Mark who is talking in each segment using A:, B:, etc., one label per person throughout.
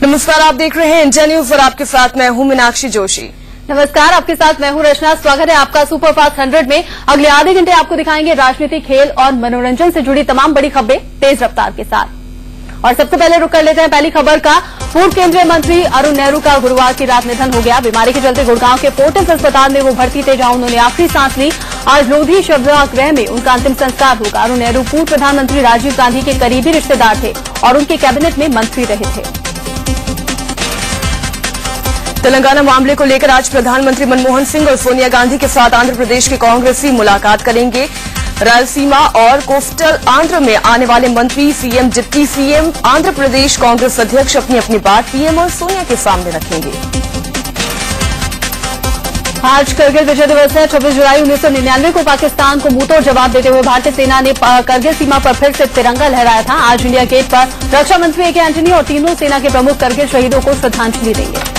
A: नमस्कार, आप देख रहे हैं इंडिया न्यूज और आपके साथ मैं हूं मीनाक्षी जोशी।
B: नमस्कार, आपके साथ मैं हूं रचना। स्वागत है आपका सुपरफास्ट 100 में। अगले आधे घंटे आपको दिखाएंगे राजनीति, खेल और मनोरंजन से जुड़ी तमाम बड़ी खबरें तेज रफ्तार के साथ। और सबसे पहले रुक कर लेते हैं पहली खबर का। पूर्व केंद्रीय मंत्री अरुण नेहरू का गुरुवार की रात निधन हो गया। बीमारी के चलते गुड़गांव के फोर्टिस अस्पताल में वो भर्ती थे, जहां उन्होंने आखिरी सांस ली। आज लोधी शवगृह में उनका अंतिम संस्कार होगा। अरुण नेहरू पूर्व प्रधानमंत्री राजीव गांधी के करीबी रिश्तेदार थे और उनके कैबिनेट में मंत्री रहे थे।
A: तेलंगाना मामले को लेकर आज प्रधानमंत्री मनमोहन सिंह और सोनिया गांधी के साथ आंध्र प्रदेश के कांग्रेसी मुलाकात करेंगे। रायलसीमा और कोस्टल आंध्र में आने वाले मंत्री, CM, deputy CM, Andhra Pradesh Congress अध्यक्ष अपनी अपनी बात पीएम और सोनिया के सामने रखेंगे।
B: आज करगिल विजय दिवस है। 26 जुलाई 1999 को पाकिस्तान को मुंहतोड़ जवाब देते हुए भारतीय सेना ने करगिल सीमा पर फिर से तिरंगा लहराया था। आज इंडिया गेट पर रक्षा मंत्री ए.के. एंटनी और तीनों सेना के प्रमुख करगिल शहीदों को श्रद्धांजलि देंगे।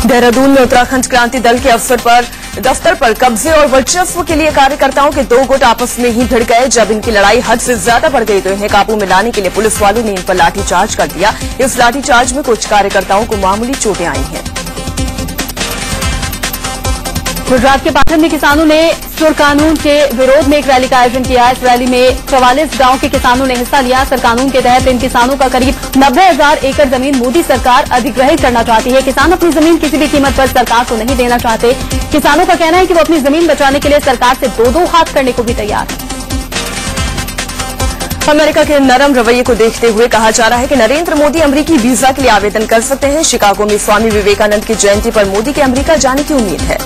A: देहरादून में उत्तराखंड क्रांति दल के दफ्तर पर कब्जे और वर्चस्व के लिए कार्यकर्ताओं के दो गुट आपस में ही भिड़ गए। जब इनकी लड़ाई हद से ज्यादा बढ़ गई तो इन्हें काबू में लाने के लिए पुलिस वालों ने इन पर लाठीचार्ज कर दिया। इस लाठीचार्ज में कुछ कार्यकर्ताओं को मामूली चोटें आई हैं।
B: गुजरात के पाटन में किसानों ने सुर कानून के विरोध में एक रैली का आयोजन किया। इस रैली में 44 गांव के किसानों ने हिस्सा लिया। सर कानून के तहत इन किसानों का करीब 90,000 एकड़ जमीन मोदी सरकार अधिग्रहित करना चाहती है। किसान अपनी जमीन किसी भी कीमत पर सरकार को नहीं देना चाहते। किसानों का कहना है कि वो अपनी जमीन बचाने के लिए सरकार से दो हाथ करने को भी तैयार है।
A: अमेरिका के नरम रवैये को देखते हुए कहा जा रहा है कि नरेंद्र मोदी अमेरिकी वीजा के लिए आवेदन कर सकते हैं। शिकागो में स्वामी विवेकानंद की जयंती पर मोदी के अमेरिका जाने की उम्मीद है।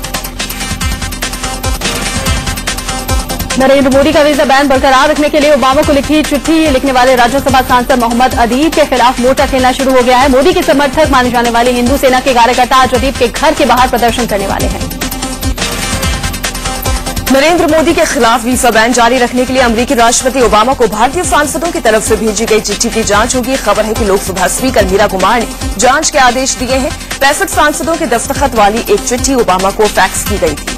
B: नरेंद्र मोदी का वीजा बैन बरकरार रखने के लिए ओबामा को लिखी चिट्ठी लिखने वाले राज्यसभा सांसद मोहम्मद अदीब के खिलाफ मोर्चा खेलना शुरू हो गया है। मोदी के समर्थक माने जाने वाले हिंदू सेना के कार्यकर्ता आज अदीब के घर के बाहर प्रदर्शन करने वाले हैं।
A: नरेंद्र मोदी के खिलाफ वीजा बैन जारी रखने के लिए अमेरिकी राष्ट्रपति ओबामा को भारतीय सांसदों की तरफ से भेजी गई चिट्ठी की जांच होगी। खबर है कि लोकसभा स्पीकर मीरा कुमार ने जांच के आदेश दिए हैं। 65 सांसदों के दस्तखत वाली एक चिट्ठी ओबामा को फैक्स की गई थी।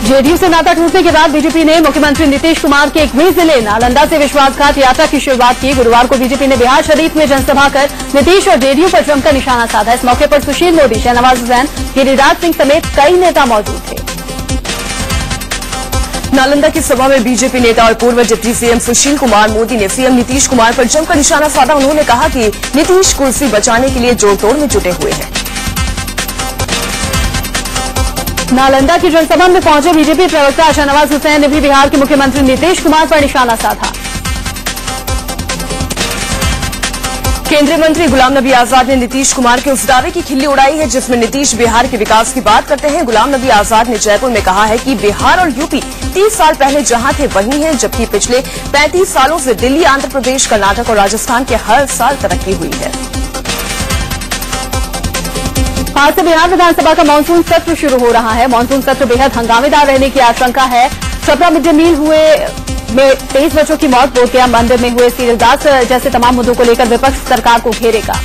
B: जेडीयू से नाता टूटने के बाद बीजेपी ने मुख्यमंत्री नीतीश कुमार के एक जिले नालंदा से विश्वासघात यात्रा की शुरुआत की। गुरुवार को बीजेपी ने बिहार शरीफ में जनसभा कर नीतीश और जेडीयू पर जमकर निशाना साधा। इस मौके पर सुशील मोदी, शहनवाज हुसैन, गिरिराज सिंह समेत कई नेता मौजूद थे।
A: नालंदा की सभा में बीजेपी नेता और पूर्व डिप्टी सीएम सुशील कुमार मोदी ने सीएम नीतीश कुमार पर जमकर निशाना साधा। उन्होंने कहा कि नीतीश कुर्सी बचाने के लिए जोड़तोड़ में जुटे हुए हैं।
B: नालंदा की जनसभा में पहुंचे बीजेपी प्रवक्ता शहनवाज हुसैन ने भी बिहार के मुख्यमंत्री नीतीश कुमार पर निशाना साधा।
A: केंद्रीय मंत्री गुलाम नबी आजाद ने नीतीश कुमार के उस दावे की खिल्ली उड़ाई है जिसमें नीतीश बिहार के विकास की बात करते हैं। गुलाम नबी आजाद ने जयपुर में कहा है कि बिहार और यूपी 30 साल पहले जहां थे वहीं हैं, जबकि पिछले 35 सालों से दिल्ली, आंध्र प्रदेश, कर्नाटक और राजस्थान के हर साल तरक्की हुई है।
B: आज से बिहार विधानसभा का मानसून सत्र शुरू हो रहा है। मानसून सत्र बेहद हंगामेदार रहने की आशंका है। छपरा मिड डे मील हुए में 23 बच्चों की मौत, बोधगया मंदिर में हुए सीरियसदास जैसे तमाम मुद्दों को लेकर विपक्ष सरकार को घेरेगा।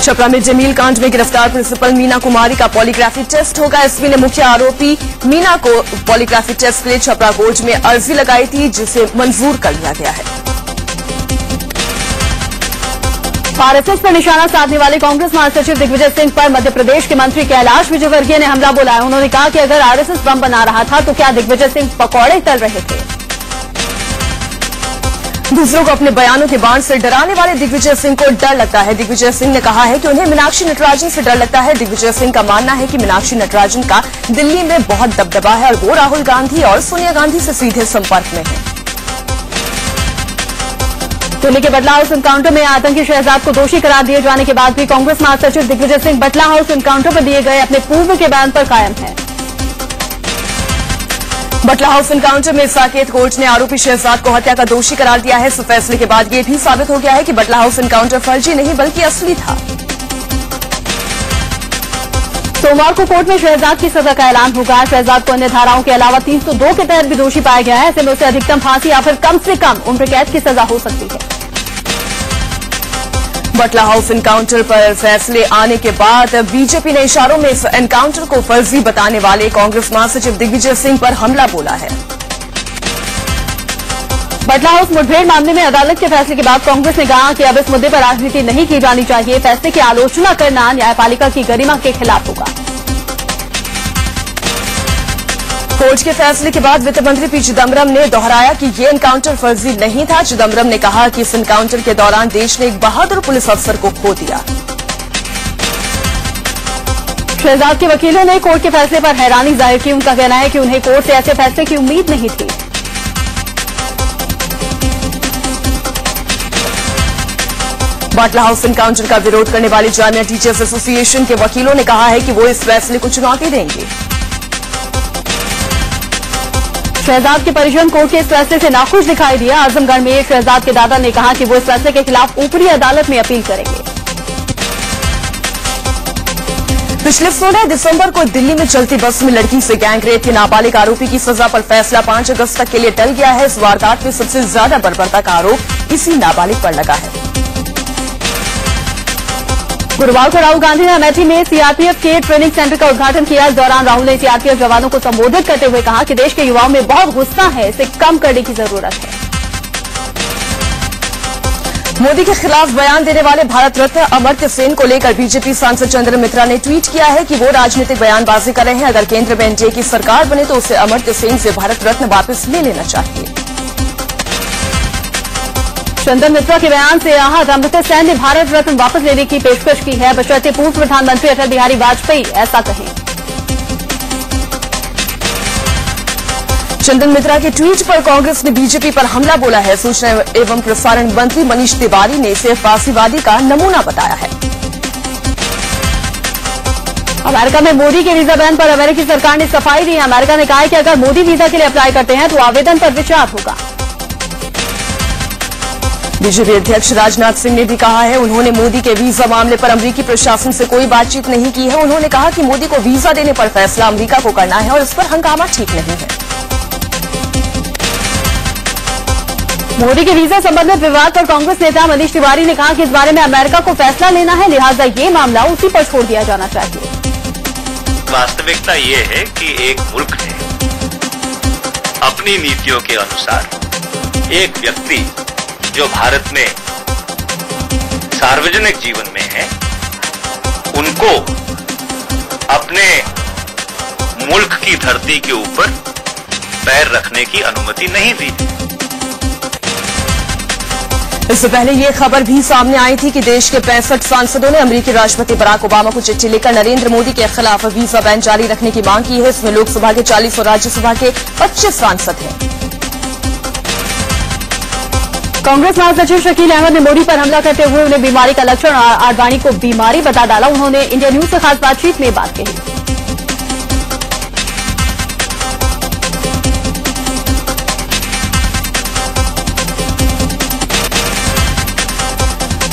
A: छपरा मिड डे मील कांड में गिरफ्तार प्रिंसिपल मीना कुमारी का पॉलीग्राफी टेस्ट होगा। एसपी ने मुख्य आरोपी मीना को पॉलीग्राफी टेस्ट के लिए छपरा कोर्ट में अर्जी लगाई थी, जिसे मंजूर कर लिया गया है।
B: आरएसएस पर निशाना साधने वाले कांग्रेस महासचिव दिग्विजय सिंह पर मध्य प्रदेश के मंत्री कैलाश विजयवर्गीय ने हमला बोलाया। उन्होंने कहा कि अगर आरएसएस बम बना रहा था तो क्या दिग्विजय सिंह पकौड़े तल रहे थे।
A: दूसरों को अपने बयानों के बाण से डराने वाले दिग्विजय सिंह को डर लगता है। दिग्विजय सिंह ने कहा है कि उन्हें मीनाक्षी नटराजन से डर लगता है। दिग्विजय सिंह का मानना है कि मीनाक्षी नटराजन का दिल्ली में बहुत दबदबा है और वो राहुल गांधी और सोनिया गांधी से सीधे संपर्क में है।
B: दिल्ली के बटला हाउस एनकाउंटर में आतंकी शहजाद को दोषी करार दिए जाने के बाद भी कांग्रेस महासचिव दिग्विजय सिंह बटला हाउस एनकाउंटर पर दिए गए अपने पूर्व के बयान पर कायम है।
A: बटला हाउस एनकाउंटर में साकेत कोर्ट ने आरोपी शहजाद को हत्या का दोषी करार दिया है। इस फैसले के बाद ये भी साबित हो गया है कि बटला हाउस एनकाउंटर फर्जी नहीं बल्कि असली था।
B: सोमवार को कोर्ट में शहजाद की सजा का ऐलान होगा। शहजाद को अन्य धाराओं के अलावा 302 के तहत भी दोषी पाया गया है। ऐसे में उसे अधिकतम फांसी या फिर कम से कम उम्र कैद की सजा हो सकती है।
A: बटला हाउस एनकाउंटर पर फैसले आने के बाद बीजेपी ने इशारों में इस एनकाउंटर को फर्जी बताने वाले कांग्रेस महासचिव दिग्विजय सिंह पर हमला बोला है।
B: बटला हाउस मुठभेड़ मामले में अदालत के फैसले के बाद कांग्रेस ने कहा कि अब इस मुद्दे पर राजनीति नहीं की जानी चाहिए। फैसले की आलोचना करना न्यायपालिका की गरिमा के खिलाफ होगा।
A: कोर्ट के फैसले के बाद वित्त मंत्री पी चिदम्बरम ने दोहराया कि ये एनकाउंटर फर्जी नहीं था। चिदम्बरम ने कहा कि इस एनकाउंटर के दौरान देश ने एक बहादुर पुलिस अफसर को खो दिया।
B: शहजाद के वकीलों ने कोर्ट के फैसले पर हैरानी जाहिर की। उनका कहना है कि उन्हें कोर्ट से ऐसे फैसले की उम्मीद नहीं थी।
A: बटला हाउस एनकाउंटर का विरोध करने वाली जामिया टीचर्स एसोसिएशन के वकीलों ने कहा है कि वो इस फैसले को चुनौती देंगे।
B: शहजाद के परिजन कोर्ट के इस फैसले से नाखुश दिखाई दिया। आजमगढ़ में शहजाद के दादा ने कहा कि वो इस फैसले के खिलाफ ऊपरी अदालत में अपील करेंगे।
A: पिछले 16 दिसंबर को दिल्ली में चलती बस में लड़की से गैंगरेप के नाबालिग आरोपी की सजा पर फैसला 5 अगस्त तक के लिए टल गया है। इस वारदात में सबसे ज्यादा बर्बरता का आरोप इसी नाबालिग पर लगा है।
B: गुरुवार को राहुल गांधी ने अमेठी में सीआरपीएफ के ट्रेनिंग सेंटर का उद्घाटन किया। इस दौरान राहुल ने सीआरपीएफ जवानों को संबोधित करते हुए कहा कि देश के युवाओं में बहुत गुस्सा है, इसे कम करने की जरूरत है।
A: मोदी के खिलाफ बयान देने वाले भारत रत्न अमर्त्य सेन को लेकर बीजेपी सांसद चंद्र मित्रा ने ट्वीट किया है कि वो राजनीतिक बयानबाजी कर रहे हैं। अगर केंद्र में एनडीए की सरकार बने तो उसे अमर्त्य सेन से भारत रत्न वापस ले लेना चाहिए।
B: चंद्र मित्रा के बयान से आहत अमर्त्य सेन ने भारत रत्न वापस लेने की पेशकश की है, बशर्ते पूर्व प्रधानमंत्री अटल बिहारी वाजपेयी ऐसा कहें।
A: चंदन मित्रा के ट्वीट पर कांग्रेस ने बीजेपी पर हमला बोला है। सूचना एवं प्रसारण मंत्री मनीष तिवारी ने इसे फांसीवादी का नमूना बताया है।
B: अमेरिका में मोदी के वीजा बैन पर अमेरिकी सरकार ने सफाई दी है। अमेरिका ने कहा है कि अगर मोदी वीजा के लिए अप्लाई करते हैं तो आवेदन पर विचार होगा।
A: बीजेपी अध्यक्ष राजनाथ सिंह ने भी कहा है उन्होंने मोदी के वीजा मामले पर अमेरिकी प्रशासन से कोई बातचीत नहीं की है। उन्होंने कहा कि मोदी को वीजा देने पर फैसला अमेरिका को करना है और इस पर हंगामा ठीक नहीं है।
B: मोदी के वीजा संबंधित विवाद पर कांग्रेस नेता मनीष तिवारी ने कहा कि इस बारे में अमेरिका को फैसला लेना है, लिहाजा ये मामला उसी पर छोड़ दिया जाना चाहिए।
C: वास्तविकता ये है कि एक मुल्क ने अपनी नीतियों के अनुसार एक व्यक्ति जो भारत में सार्वजनिक जीवन में है उनको अपने मुल्क की धरती के ऊपर पैर रखने की अनुमति नहीं दी।
A: इससे पहले ये खबर भी सामने आई थी कि देश के 65 सांसदों ने अमेरिकी राष्ट्रपति बराक ओबामा को चिट्ठी लिखकर नरेंद्र मोदी के खिलाफ वीजा बैन जारी रखने की मांग की है। इसमें लोकसभा के 40 और राज्यसभा के 25 सांसद हैं।
B: कांग्रेस महासचिव शकील अहमद ने मोदी पर हमला करते हुए उन्हें बीमारी का लक्षण और आडवाणी को बीमारी बता डाला। उन्होंने इंडिया न्यूज से खास बातचीत में बात कही।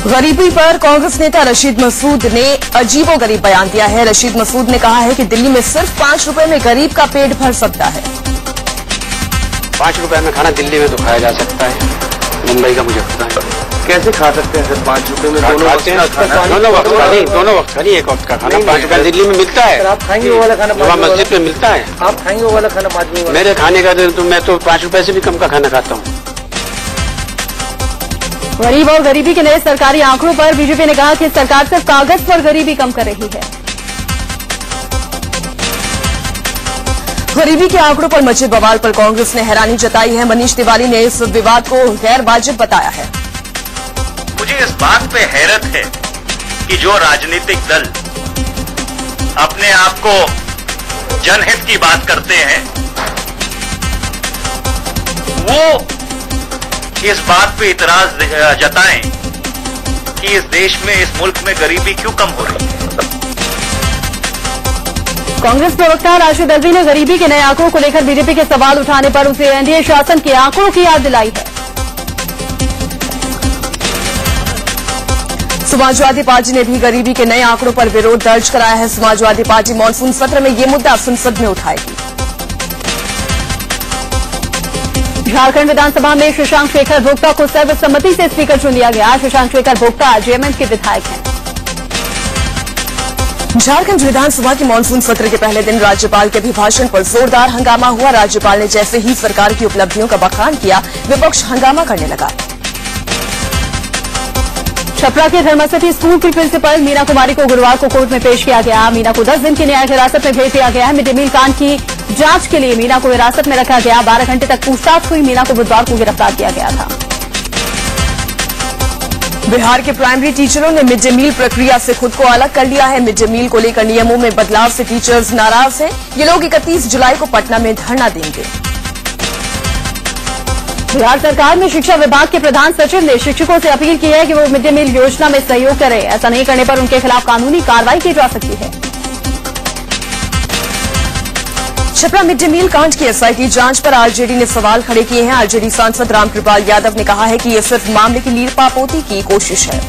A: गरीबी पर कांग्रेस नेता रशीद मसूद ने अजीबोगरीब बयान दिया है। रशीद मसूद ने कहा है कि दिल्ली में सिर्फ 5 रुपए में गरीब का पेट भर सकता है।
D: 5 रुपए में खाना दिल्ली में तो खाया जा सकता है, मुंबई का मुझे पता है।
E: कैसे खा सकते हैं सर 5 रुपए में?
D: दोनों वक्त का नहीं, एक वक्त का खाना 5 रुपए दिल्ली में मिलता है।
E: आप खाएंगे वो वाला खाना?
D: वहाँ मस्जिद में मिलता है।
E: आप खाएंगे वो वाला खाना 5 रुपए?
D: मेरे खाने का तो मैं तो 5 रुपए से भी कम का खाना खाता हूँ।
B: गरीब और गरीबी के नए सरकारी आंकड़ों पर बीजेपी ने कहा कि सरकार सिर्फ कागज पर गरीबी कम कर रही है।
A: गरीबी के आंकड़ों पर मचे बवाल पर कांग्रेस ने हैरानी जताई है। मनीष तिवारी ने इस विवाद को गैर वाजिब बताया है।
C: मुझे इस बात पे हैरत है कि जो राजनीतिक दल अपने आप को जनहित की बात करते हैं वो इस बात पे इतराज जताएं कि इस देश में, इस मुल्क में गरीबी क्यों कम हो रही है।
B: कांग्रेस प्रवक्ता राशिद अल्वी ने गरीबी के नए आंकड़ों को लेकर बीजेपी के सवाल उठाने पर उसे एनडीए शासन के आंकड़ों की याद दिलाई है।
A: समाजवादी पार्टी ने भी गरीबी के नए आंकड़ों पर विरोध दर्ज कराया है। समाजवादी पार्टी मानसून सत्र में ये मुद्दा संसद में उठाएगी।
B: झारखंड विधानसभा में शशांक शेखर भोक्ता को सर्वसम्मति से स्पीकर चुन लिया गया। शशांक शेखर भोक्ता जेएमएम के विधायक हैं।
A: झारखंड विधानसभा के मानसून सत्र के पहले दिन राज्यपाल के अभिभाषण पर जोरदार हंगामा हुआ। राज्यपाल ने जैसे ही सरकार की उपलब्धियों का बखान किया, विपक्ष हंगामा करने लगा।
B: छपरा के धर्मसिटी स्कूल की प्रिंसिपल मीना कुमारी को गुरुवार को कोर्ट में पेश किया गया। मीना को 10 दिन की न्यायिक हिरासत में भेज दिया गया है। मिड डे मील कांड की जांच के लिए मीना को हिरासत में रखा गया। 12 घंटे तक पूछताछ हुई। मीना को बुधवार को गिरफ्तार किया गया था।
A: बिहार के प्राइमरी टीचरों ने मिड डे मील प्रक्रिया से खुद को अलग कर लिया है। मिड डे मील को लेकर नियमों में बदलाव से टीचर्स नाराज हैं। ये लोग 31 जुलाई को पटना में धरना देंगे।
B: बिहार सरकार में शिक्षा विभाग के प्रधान सचिव ने शिक्षकों से अपील की है कि वो मिड डे मील योजना में सहयोग करें। ऐसा नहीं करने पर उनके खिलाफ कानूनी कार्रवाई की जा सकती है।
A: छपरा मिड डे मील कांड की एसआईटी जांच पर आरजेडी ने सवाल खड़े किए हैं। आरजेडी सांसद रामकृपाल यादव ने कहा है कि ये सिर्फ मामले की लीरपापोती की कोशिश है।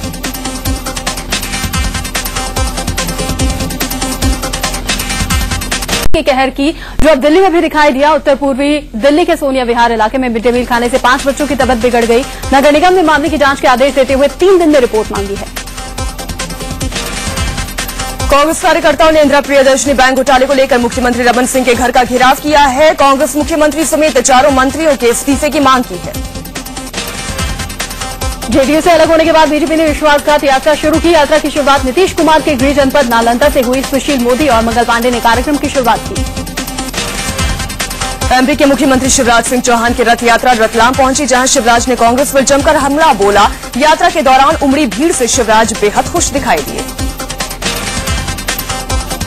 B: के कहर की जो अब दिल्ली में भी दिखाई दिया। उत्तर पूर्वी दिल्ली के सोनिया विहार इलाके में मिड डे मील खाने से 5 बच्चों की तबीयत बिगड़ गई। नगर निगम ने मामले की जांच के आदेश देते हुए 3 दिन में रिपोर्ट मांगी है।
A: कांग्रेस कार्यकर्ताओं ने इंदिरा प्रियदर्शनी बैंक घोटाले को लेकर मुख्यमंत्री रमन सिंह के घर का घेराव किया है। कांग्रेस मुख्यमंत्री समेत 4 मंत्रियों के इस्तीफे की मांग की है।
B: जेडीयू से अलग होने के बाद बीजेपी ने विश्वासघात यात्रा शुरू की। यात्रा की शुरुआत नीतीश कुमार के गृह जनपद नालंदा से हुई। सुशील मोदी और मंगल पांडे ने कार्यक्रम की शुरुआत की।
A: एमपी के मुख्यमंत्री शिवराज सिंह चौहान की रथ यात्रा रतलाम पहुंची, जहां शिवराज ने कांग्रेस पर जमकर हमला बोला। यात्रा के दौरान उमड़ी भीड़ से शिवराज बेहद खुश दिखाई दिए।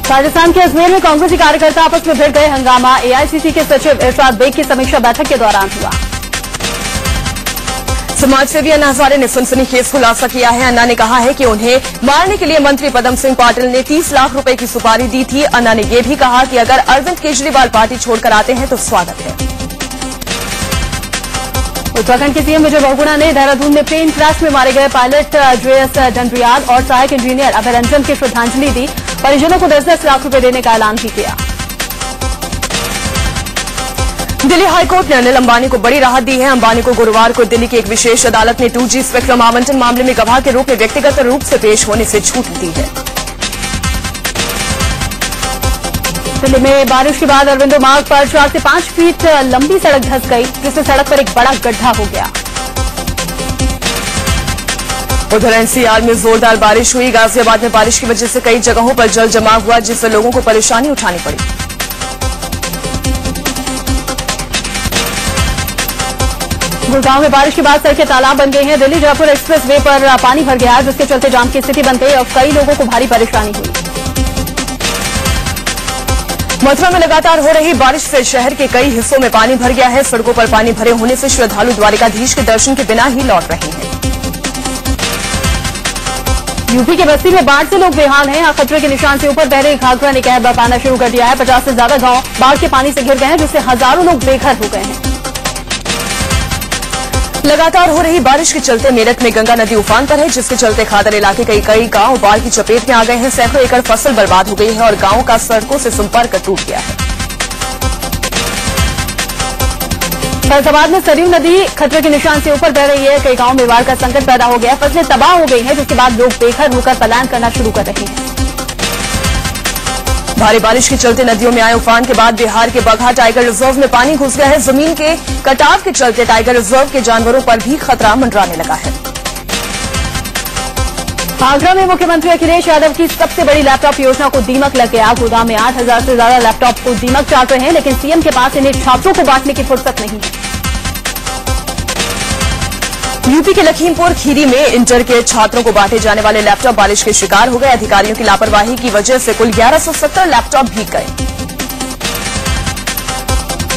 B: राजस्थान के अजमेर में कांग्रेसी कार्यकर्ता आपस में भिड़ गए। हंगामा एआईसीसी के सचिव इरशाद बेग की समीक्षा बैठक के दौरान हुआ।
A: समाजसेवी अन्ना हजारे ने सनसनीखेज खुलासा किया है। अन्ना ने कहा है कि उन्हें मारने के लिए मंत्री पदम सिंह पाटिल ने 30 लाख रुपए की सुपारी दी थी। अन्ना ने यह भी कहा कि अगर अरविंद केजरीवाल पार्टी छोड़कर आते हैं तो स्वागत है।
B: उत्तराखंड के सीएम विजय बहुगुणा ने देहरादून में प्लेन क्रैश में मारे गए पायलट जेएस डंडरियाल और सहायक इंजीनियर अभय रंजन की श्रद्धांजलि दी। परिजनों को 10-10 लाख रुपए देने का ऐलान भी किया।
A: दिल्ली हाईकोर्ट ने अनिल अंबानी को बड़ी राहत दी है। अंबानी को गुरुवार को दिल्ली की एक विशेष अदालत ने 2G स्पेक्ट्रम आवंटन मामले में गवाह के रूप में व्यक्तिगत रूप से पेश होने से छूट दी है।
B: दिल्ली में बारिश के बाद अरविंदो मार्ग पर 4 से 5 फीट लंबी सड़क धंस गई, जिससे सड़क पर एक बड़ा गड्ढा हो गया।
A: उधर एनसीआर में जोरदार बारिश हुई। गाजियाबाद में बारिश की वजह से कई जगहों पर जल जमाव हुआ, जिससे लोगों को परेशानी उठानी पड़ी।
B: गुड़गांव में बारिश के बाद सड़कें तालाब बन गई हैं। दिल्ली जयपुर एक्सप्रेस वे पर पानी भर गया, जिसके चलते जाम की स्थिति बन गई और कई लोगों को भारी परेशानी हुई। मथुरा में लगातार हो रही बारिश से शहर के कई हिस्सों में पानी भर गया है। सड़कों पर पानी भरे होने से श्रद्धालु द्वारिकाधीश के दर्शन के बिना ही लौट रहे हैं। यूपी के बस्ती में बाढ़ से लोग बेहाल हैं। यहाँ खतरे के निशान से ऊपर बह रही घाघरा ने कहर बरपाना शुरू कर दिया है। 50 से ज्यादा गांव बाढ़ के पानी से घिर गए हैं, जिससे हजारों लोग बेघर हो गए हैं।
A: लगातार हो रही बारिश के चलते मेरठ में गंगा नदी उफान पर है, जिसके चलते खादर इलाके के कई गांव बाढ़ की चपेट में आ गए हैं। सैकड़ों एकड़ फसल बर्बाद हो गई है और गांवों का सड़कों से संपर्क टूट गया है।
B: फैजाबाद में सरयू नदी खतरे के निशान से ऊपर बह रही है। कई गांवों में बाढ़ का संकट पैदा हो गया। फसलें तबाह हो गई हैं, जिसके बाद लोग बेघर होकर पलायन करना शुरू कर रहे हैं। भारी बारिश के चलते नदियों में आए उफान के बाद बिहार के बगहा टाइगर रिजर्व में पानी घुस गया है। जमीन के कटाव के चलते टाइगर रिजर्व के जानवरों पर भी खतरा मंडराने लगा है। आगरा में मुख्यमंत्री अखिलेश यादव की सबसे बड़ी लैपटॉप योजना को दीमक लग गया। गोदाम में 8,000 से ज्यादा लैपटॉप को दीमक चाट रहे हैं, लेकिन सीएम के पास इन्हें छात्रों को बांटने की फुर्सत नहीं है। यूपी के लखीमपुर खीरी में इंटर के छात्रों को बांटे जाने वाले लैपटॉप बारिश के शिकार हो गए। अधिकारियों की लापरवाही की वजह से कुल 1170 लैपटॉप भीग गए।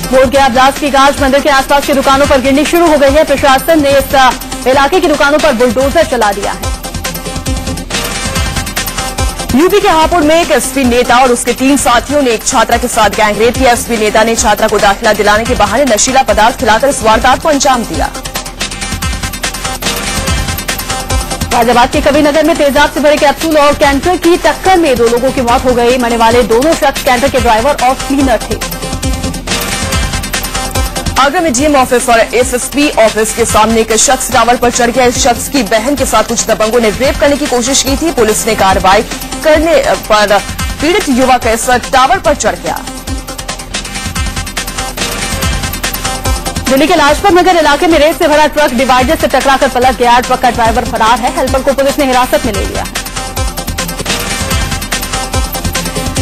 B: बोधगया ब्लास्ट की गाज मंदिर के आसपास की दुकानों पर गिरनी शुरू हो गई है। प्रशासन ने इस इलाके की दुकानों पर बुलडोजर चला दिया है। यूपी के हापुड़ में एक एसपी नेता और उसके 3 साथियों ने एक छात्रा के साथ गैंगरेप किया। एसपी नेता ने छात्रा को दाखिला दिलाने के बहाने नशीला पदार्थ खिलाकर इस वारदात को अंजाम दिया। गाजियाबाद के कबीरनगर में तेजाब से भरे कैप्सूल और कैंटर की टक्कर में 2 लोगों की मौत हो गई। मरने वाले दोनों शख्स कैंटर के ड्राइवर और क्लीनर थे।
A: आगरा में डीएम ऑफिस और एसएसपी ऑफिस के सामने एक शख्स टावर पर चढ़ गया। इस शख्स की बहन के साथ कुछ दबंगों ने रेप करने की कोशिश की थी। पुलिस ने कार्रवाई करने पर पीड़ित युवक इस टावर पर चढ़ गया।
B: दिल्ली के लाजपत नगर इलाके में रेत से भरा ट्रक डिवाइडर से टकराकर पलट गया। ट्रक का ड्राइवर फरार है। हेल्पर को पुलिस ने हिरासत में ले लिया।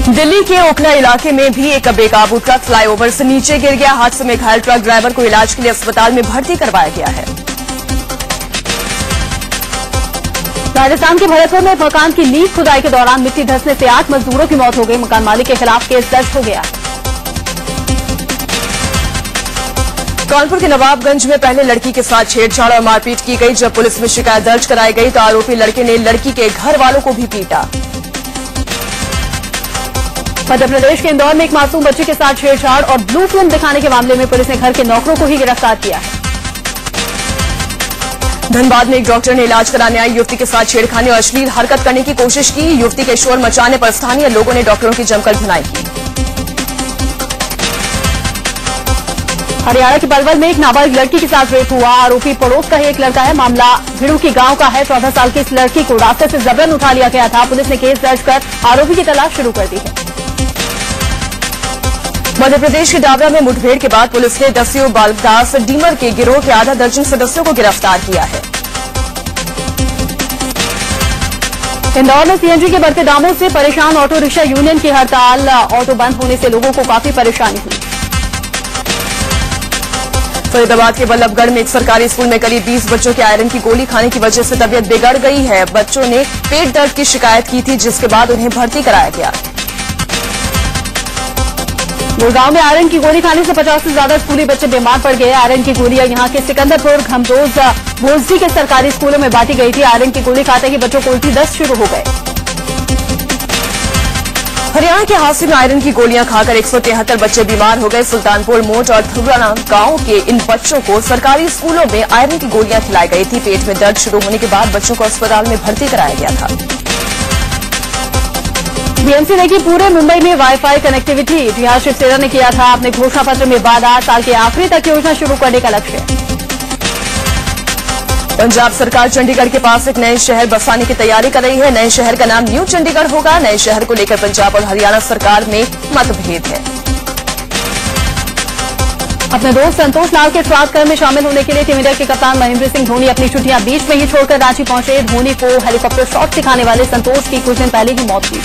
A: दिल्ली के ओखला इलाके में भी एक बेकाबू ट्रक फ्लाईओवर से नीचे गिर गया। हादसे में घायल ट्रक ड्राइवर को इलाज के लिए अस्पताल में भर्ती करवाया गया है।
B: राजस्थान के भरतपुर में मकान की नींव खुदाई के दौरान मिट्टी धंसने से 8 मजदूरों की मौत हो गई। मकान मालिक के खिलाफ केस दर्ज हो गया।
A: कानपुर के नवाबगंज में पहले लड़की के साथ छेड़छाड़ और मारपीट की गई। जब पुलिस में शिकायत दर्ज कराई गई तो आरोपी लड़के ने लड़की के घर वालों को भी पीटा।
B: मध्य प्रदेश के इंदौर में एक मासूम बच्ची के साथ छेड़छाड़ और ब्लू फिल्म दिखाने के मामले में पुलिस ने घर के नौकरों को ही गिरफ्तार किया है।
A: धनबाद में एक डॉक्टर ने इलाज कराने आई युवती के साथ छेड़खानी और अश्लील हरकत करने की कोशिश की। युवती के शोर मचाने पर स्थानीय लोगों ने डॉक्टरों की जमकर धुनाई की।
B: हरियाणा के पलवल में एक नाबालिग लड़की के साथ रेप हुआ। आरोपी पड़ोस का ही एक लड़का है। मामला भिड़ूकी गांव का है। 14 साल की इस लड़की को रास्ते से जबरन उठा लिया गया था। पुलिस ने केस दर्ज कर आरोपी की तलाश शुरू कर दी है।
A: मध्य प्रदेश के डाबरा में मुठभेड़ के बाद पुलिस ने दस्यू बालदास डीमर के गिरोह के आधा दर्जन सदस्यों को गिरफ्तार किया है।
B: इंदौर में सीएनजी के बढ़ते दामों से परेशान ऑटो रिक्शा यूनियन की हड़ताल। ऑटो बंद होने से लोगों को काफी परेशानी हुई।
A: फरीदाबाद के बल्लभगढ़ में एक सरकारी स्कूल में करीब 20 बच्चों के आयरन की गोली खाने की वजह से तबीयत बिगड़ गई है। बच्चों ने पेट दर्द की शिकायत की थी, जिसके बाद उन्हें भर्ती कराया गया।
B: गुड़गांव में आयरन की गोली खाने से 50 से ज्यादा स्कूली बच्चे बीमार पड़ गए। आयरन की गोलियां यहां के सिकंदरपुर, घमरोज, भोजडी के सरकारी स्कूलों में बांटी गई थी। आयरन की गोली खाते ही बच्चों को उल्टी दस्त शुरू हो गए।
A: हरियाणा के हांसी में आयरन की गोलियां खाकर 173 बच्चे बीमार हो गए। सुल्तानपुर मोट और थुराना गांव के इन बच्चों को सरकारी स्कूलों में आयरन की गोलियां खिलाई गई थी। पेट में दर्द शुरू होने के बाद बच्चों को अस्पताल में भर्ती कराया गया था।
B: बीएमसी ने की पूरे मुंबई में वाईफाई कनेक्टिविटी। जी हां, शिवसेना ने किया था अपने घोषणा पत्र में वादा। साल के आखिरी तक योजना शुरू करने का लक्ष्य।
A: पंजाब सरकार चंडीगढ़ के पास एक नए शहर बसाने की तैयारी कर रही है। नए शहर का नाम न्यू चंडीगढ़ होगा। नए शहर को लेकर पंजाब और हरियाणा सरकार में मतभेद है।
B: अपने दोस्त संतोष लाल के श्राद्ध कर्म में शामिल होने के लिए टीम इंडिया के कप्तान महेंद्र सिंह धोनी अपनी छुट्टियां बीच में ही छोड़कर रांची पहुंचे। धोनी को हेलीकॉप्टर शॉट सिखाने वाले संतोष की कुछ दिन पहले ही मौत हुई।